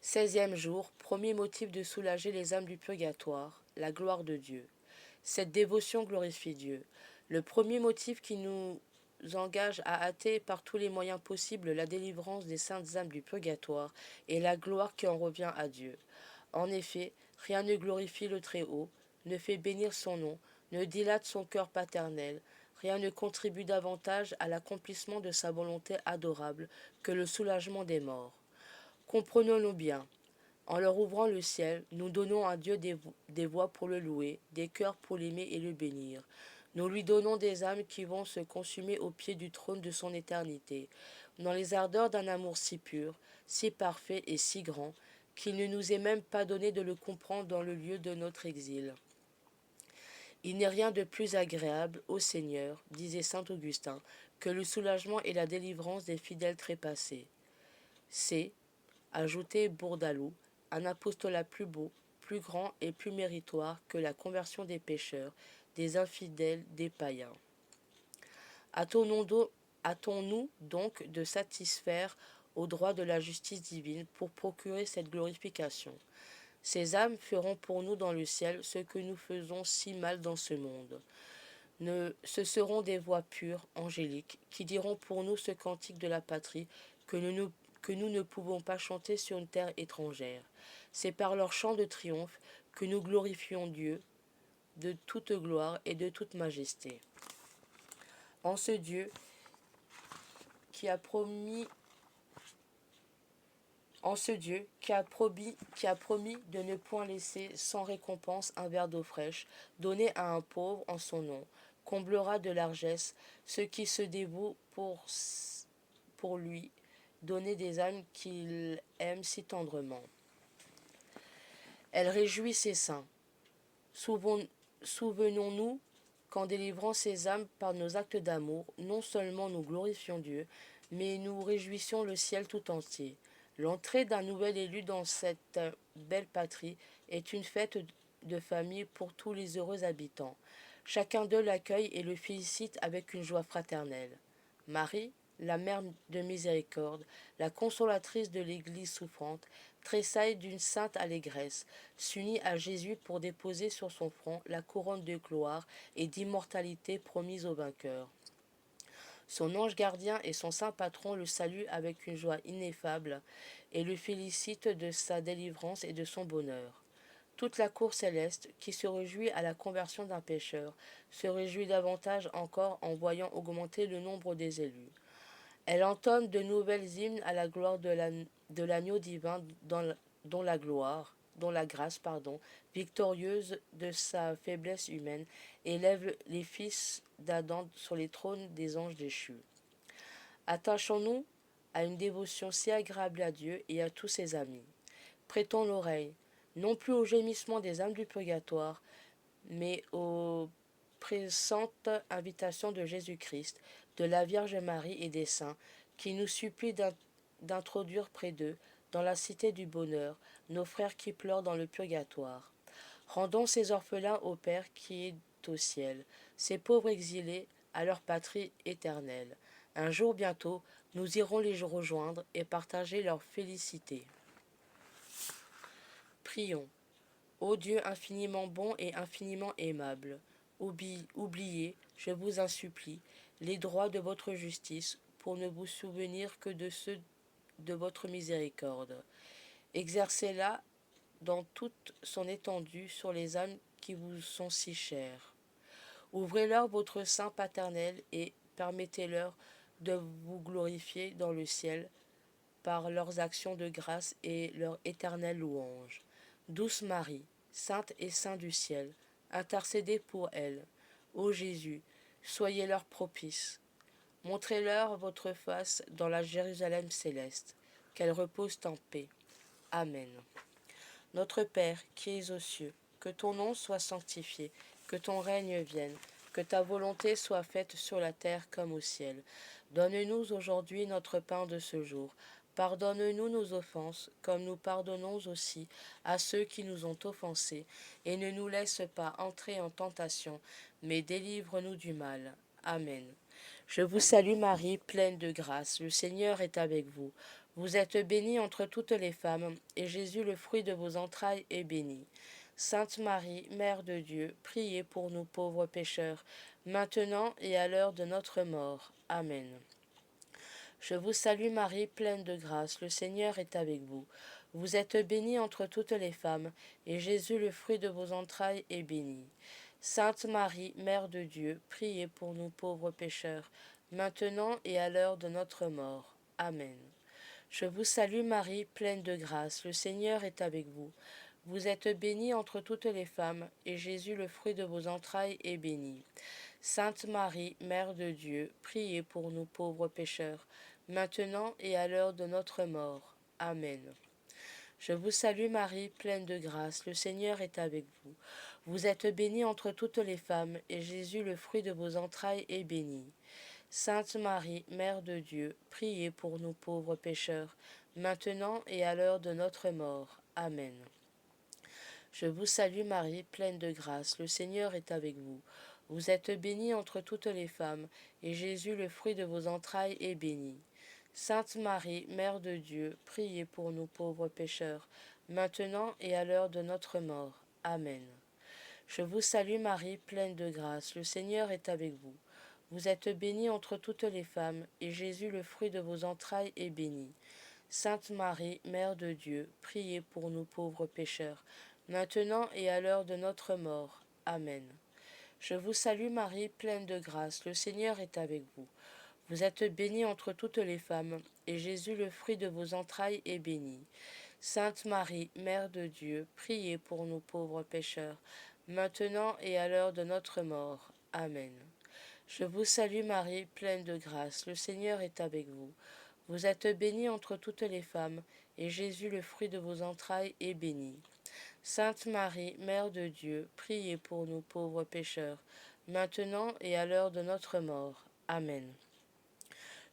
16e jour, premier motif de soulager les âmes du purgatoire, la gloire de Dieu. Cette dévotion glorifie Dieu. Le premier motif qui nous engage à hâter par tous les moyens possibles la délivrance des saintes âmes du purgatoire est la gloire qui en revient à Dieu. En effet, rien ne glorifie le Très-Haut, ne fait bénir son nom, ne dilate son cœur paternel, rien ne contribue davantage à l'accomplissement de sa volonté adorable que le soulagement des morts. Comprenons-nous bien. En leur ouvrant le ciel, nous donnons à Dieu des voix pour le louer, des cœurs pour l'aimer et le bénir. Nous lui donnons des âmes qui vont se consumer au pied du trône de son éternité, dans les ardeurs d'un amour si pur, si parfait et si grand, qu'il ne nous est même pas donné de le comprendre dans le lieu de notre exil. Il n'est rien de plus agréable au Seigneur, disait saint Augustin, que le soulagement et la délivrance des fidèles trépassés. C'est, ajoutait Bourdaloue, un apostolat plus beau, plus grand et plus méritoire que la conversion des pécheurs, des infidèles, des païens. Hâtons-nous donc de satisfaire au droit de la justice divine pour procurer cette glorification. Ces âmes feront pour nous dans le ciel ce que nous faisons si mal dans ce monde. Ce seront des voix pures, angéliques, qui diront pour nous ce cantique de la patrie que nous ne pouvons pas chanter sur une terre étrangère. C'est par leur chant de triomphe que nous glorifions Dieu de toute gloire et de toute majesté. En ce Dieu qui a promis qui a promis de ne point laisser sans récompense un verre d'eau fraîche, donné à un pauvre en son nom, comblera de largesse ceux qui se dévouent pour lui, donner des âmes qu'il aime si tendrement. Elle réjouit ses saints. Souvenons-nous qu'en délivrant ces âmes par nos actes d'amour, non seulement nous glorifions Dieu, mais nous réjouissons le ciel tout entier. L'entrée d'un nouvel élu dans cette belle patrie est une fête de famille pour tous les heureux habitants. Chacun d'eux l'accueille et le félicite avec une joie fraternelle. Marie, la mère de miséricorde, la consolatrice de l'Église souffrante, tressaille d'une sainte allégresse, s'unit à Jésus pour déposer sur son front la couronne de gloire et d'immortalité promise au vainqueur. Son ange gardien et son saint patron le saluent avec une joie ineffable et le félicitent de sa délivrance et de son bonheur. Toute la cour céleste, qui se réjouit à la conversion d'un pécheur, se réjouit davantage encore en voyant augmenter le nombre des élus. Elle entonne de nouvelles hymnes à la gloire de l'agneau divin dont la grâce, victorieuse de sa faiblesse humaine, élève les fils d'Adam sur les trônes des anges déchus. Attachons-nous à une dévotion si agréable à Dieu et à tous ses amis. Prêtons l'oreille, non plus au gémissement des âmes du purgatoire, mais aux pressantes invitations de Jésus-Christ, de la Vierge Marie et des saints, qui nous supplient d'introduire près d'eux, dans la cité du bonheur, nos frères qui pleurent dans le purgatoire. Rendons ces orphelins au Père qui est au ciel, ces pauvres exilés à leur patrie éternelle. Un jour bientôt, nous irons les rejoindre et partager leur félicité. Prions. Ô Dieu infiniment bon et infiniment aimable, oubliez, je vous en supplie, les droits de votre justice pour ne vous souvenir que de ceux de votre miséricorde. Exercez-la dans toute son étendue sur les âmes qui vous sont si chères. Ouvrez-leur votre sein paternel et permettez-leur de vous glorifier dans le ciel par leurs actions de grâce et leur éternelle louange. Douce Marie, sainte et saint du ciel, intercédez pour elles. Ô Jésus, soyez-leur propice. Montrez-leur votre face dans la Jérusalem céleste, qu'elles reposent en paix. Amen. Notre Père, qui es aux cieux, que ton nom soit sanctifié, que ton règne vienne, que ta volonté soit faite sur la terre comme au ciel. Donne-nous aujourd'hui notre pain de ce jour. Pardonne-nous nos offenses, comme nous pardonnons aussi à ceux qui nous ont offensés, et ne nous laisse pas entrer en tentation, mais délivre-nous du mal. Amen. Je vous salue Marie, pleine de grâce, le Seigneur est avec vous. Vous êtes bénie entre toutes les femmes, et Jésus, le fruit de vos entrailles, est béni. Sainte Marie, Mère de Dieu, priez pour nous pauvres pécheurs, maintenant et à l'heure de notre mort. Amen. Je vous salue Marie, pleine de grâce, le Seigneur est avec vous. Vous êtes bénie entre toutes les femmes, et Jésus, le fruit de vos entrailles, est béni. Sainte Marie, Mère de Dieu, priez pour nous pauvres pécheurs, maintenant et à l'heure de notre mort. Amen. Je vous salue Marie, pleine de grâce, le Seigneur est avec vous. Vous êtes bénie entre toutes les femmes, et Jésus, le fruit de vos entrailles, est béni. Sainte Marie, Mère de Dieu, priez pour nous pauvres pécheurs, maintenant et à l'heure de notre mort. Amen. Je vous salue Marie, pleine de grâce, le Seigneur est avec vous. Vous êtes bénie entre toutes les femmes, et Jésus, le fruit de vos entrailles, est béni. Sainte Marie, Mère de Dieu, priez pour nous pauvres pécheurs, maintenant et à l'heure de notre mort. Amen. Je vous salue Marie, pleine de grâce, le Seigneur est avec vous. Vous êtes bénie entre toutes les femmes, et Jésus, le fruit de vos entrailles, est béni. Sainte Marie, Mère de Dieu, priez pour nous pauvres pécheurs, maintenant et à l'heure de notre mort. Amen. Je vous salue Marie, pleine de grâce, le Seigneur est avec vous. Vous êtes bénie entre toutes les femmes, et Jésus, le fruit de vos entrailles, est béni. Sainte Marie, Mère de Dieu, priez pour nous pauvres pécheurs, maintenant et à l'heure de notre mort. Amen. Je vous salue Marie, pleine de grâce, le Seigneur est avec vous. Vous êtes bénie entre toutes les femmes, et Jésus, le fruit de vos entrailles, est béni. Sainte Marie, Mère de Dieu, priez pour nous pauvres pécheurs, maintenant et à l'heure de notre mort. Amen. Je vous salue Marie, pleine de grâce, le Seigneur est avec vous. Vous êtes bénie entre toutes les femmes, et Jésus, le fruit de vos entrailles, est béni. Sainte Marie, Mère de Dieu, priez pour nous pauvres pécheurs, maintenant et à l'heure de notre mort. Amen.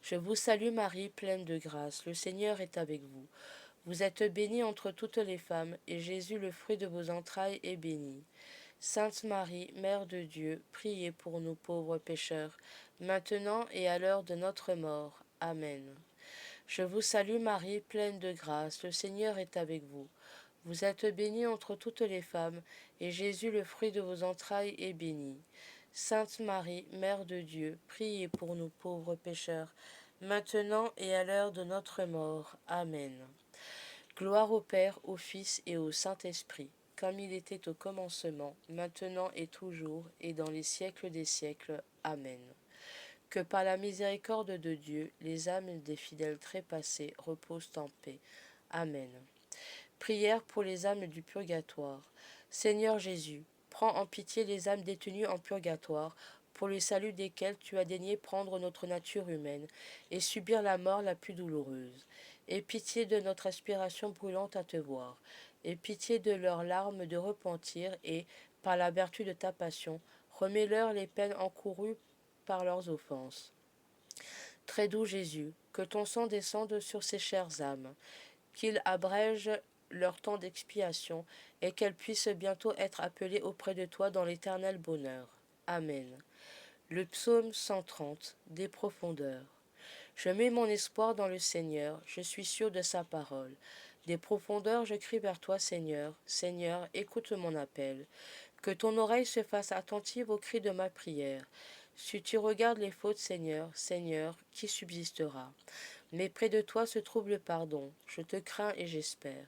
Je vous salue Marie, pleine de grâce, le Seigneur est avec vous. Vous êtes bénie entre toutes les femmes, et Jésus, le fruit de vos entrailles, est béni. Sainte Marie, Mère de Dieu, priez pour nous pauvres pécheurs, maintenant et à l'heure de notre mort. Amen. Je vous salue Marie, pleine de grâce, le Seigneur est avec vous. Vous êtes bénie entre toutes les femmes, et Jésus, le fruit de vos entrailles, est béni. Sainte Marie, Mère de Dieu, priez pour nous pauvres pécheurs, maintenant et à l'heure de notre mort. Amen. Gloire au Père, au Fils et au Saint-Esprit, comme il était au commencement, maintenant et toujours, et dans les siècles des siècles. Amen. Que par la miséricorde de Dieu, les âmes des fidèles trépassés reposent en paix. Amen. Prière pour les âmes du purgatoire. Seigneur Jésus, prends en pitié les âmes détenues en purgatoire, pour le salut desquelles tu as daigné prendre notre nature humaine et subir la mort la plus douloureuse. Aie pitié de notre aspiration brûlante à te voir. Aie pitié de leurs larmes de repentir et, par la vertu de ta passion, remets-leur les peines encourues par leurs offenses. Très doux Jésus, que ton sang descende sur ces chères âmes, qu'il abrège leur temps d'expiation et qu'elles puissent bientôt être appelées auprès de toi dans l'éternel bonheur. Amen. Le psaume 130, des profondeurs. Je mets mon espoir dans le Seigneur, je suis sûr de sa parole. Des profondeurs, je crie vers toi, Seigneur. Seigneur, écoute mon appel. Que ton oreille se fasse attentive aux cris de ma prière. Si tu regardes les fautes, Seigneur, Seigneur, qui subsistera? Mais près de toi se trouve le pardon. Je te crains et j'espère.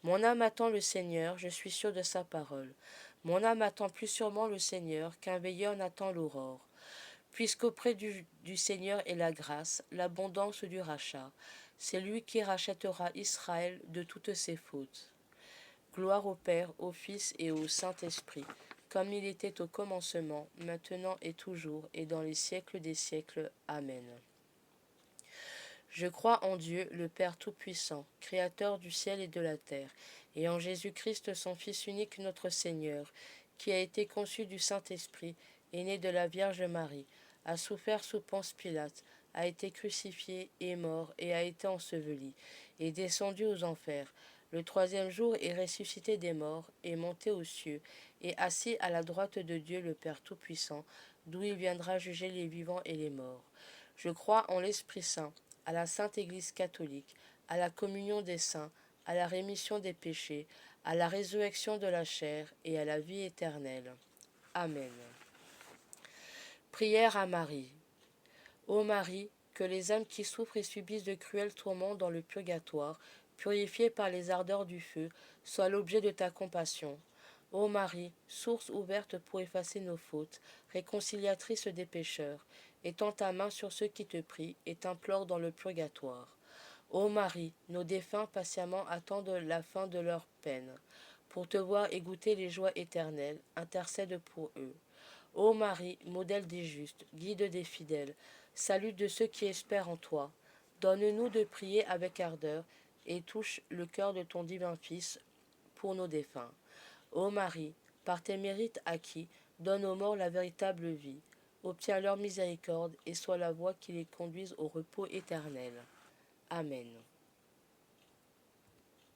Mon âme attend le Seigneur, je suis sûr de sa parole. Mon âme attend plus sûrement le Seigneur qu'un veilleur n'attend l'aurore. Puisqu'auprès du Seigneur est la grâce, l'abondance du rachat. C'est lui qui rachètera Israël de toutes ses fautes. Gloire au Père, au Fils et au Saint-Esprit, comme il était au commencement, maintenant et toujours, et dans les siècles des siècles. Amen. Je crois en Dieu, le Père Tout-Puissant, Créateur du ciel et de la terre, et en Jésus-Christ, son Fils unique, notre Seigneur, qui a été conçu du Saint-Esprit, est né de la Vierge Marie, a souffert sous Ponce Pilate, a été crucifié, est mort et a été enseveli, est descendu aux enfers. Le troisième jour est ressuscité des morts, est monté aux cieux, et assis à la droite de Dieu le Père Tout-Puissant, d'où il viendra juger les vivants et les morts. Je crois en l'Esprit Saint, à la Sainte Église catholique, à la communion des saints, à la rémission des péchés, à la résurrection de la chair et à la vie éternelle. Amen. Prière à Marie. Ô Marie, que les âmes qui souffrent et subissent de cruels tourments dans le purgatoire, purifiées par les ardeurs du feu, soient l'objet de ta compassion. Ô Marie, source ouverte pour effacer nos fautes, réconciliatrice des pécheurs, étends ta main sur ceux qui te prient et t'implorent dans le purgatoire. Ô Marie, nos défunts patiemment attendent la fin de leur peine. Pour te voir et goûter les joies éternelles, intercède pour eux. Ô Marie, modèle des justes, guide des fidèles, salut de ceux qui espèrent en toi, donne-nous de prier avec ardeur et touche le cœur de ton divin Fils pour nos défunts. Ô Marie, par tes mérites acquis, donne aux morts la véritable vie. Obtiens leur miséricorde et sois la voie qui les conduise au repos éternel. Amen.